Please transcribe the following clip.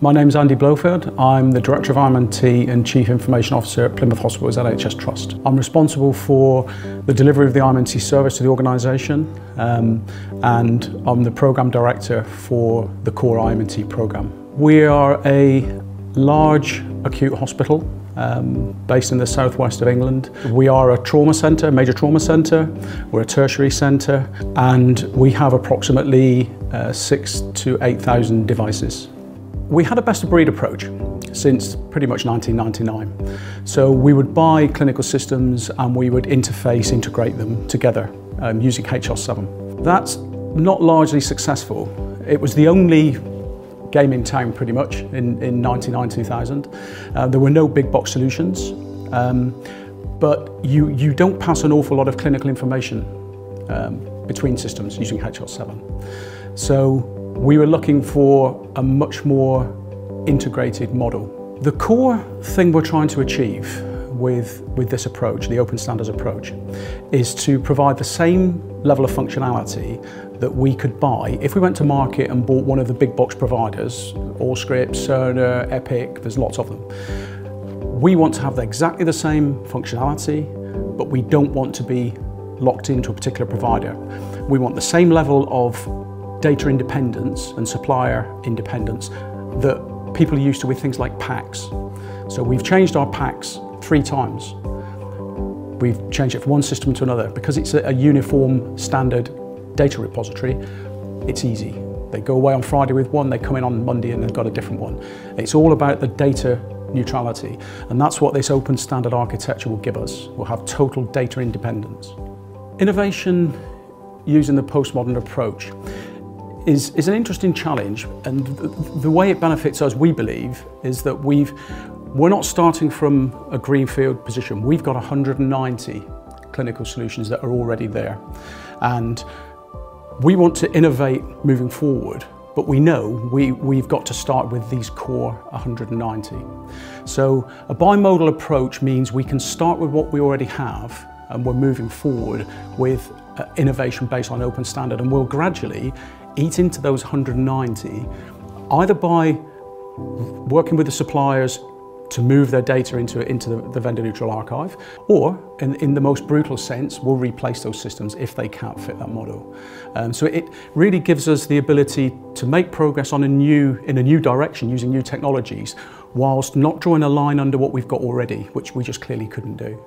My name's Andy Blofield. I'm the Director of IM&T and Chief Information Officer at Plymouth Hospital's NHS Trust. I'm responsible for the delivery of the IM&T service to the organisation, and I'm the Programme Director for the core IM&T programme. We are a large acute hospital based in the southwest of England. We are a trauma centre, major trauma centre, we're a tertiary centre, and we have approximately 6,000 to 8,000 devices. We had a best of breed approach since pretty much 1999. So we would buy clinical systems and we would integrate them together using HR7. That's not largely successful. It was the only game in town pretty much in 99-2000. There were no big box solutions, but you don't pass an awful lot of clinical information between systems using HR7. So we were looking for a much more integrated model. The core thing we're trying to achieve with this approach, the open standards approach, is to provide the same level of functionality that we could buy if we went to market and bought one of the big box providers, Allscripts, Cerner, Epic, there's lots of them. We want to have exactly the same functionality, but we don't want to be locked into a particular provider. We want the same level of data independence and supplier independence that people are used to with things like packs. So we've changed our packs 3 times. We've changed it from one system to another because it's a uniform standard data repository. It's easy. They go away on Friday with one, they come in on Monday and they've got a different one. It's all about the data neutrality, and that's what this open standard architecture will give us. We'll have total data independence. Innovation using the postmodern approach is an interesting challenge, and the way it benefits us, we believe, is that we're not starting from a greenfield position. We've got 190 clinical solutions that are already there, and we want to innovate moving forward, but we know we've got to start with these core 190. So a bimodal approach means we can start with what we already have, and we're moving forward with innovation based on open standard, and we'll gradually eat into those 190, either by working with the suppliers to move their data into the vendor neutral archive, or in the most brutal sense, we'll replace those systems if they can't fit that model. So it really gives us the ability to make progress in a new direction using new technologies, whilst not drawing a line under what we've got already, which we just clearly couldn't do.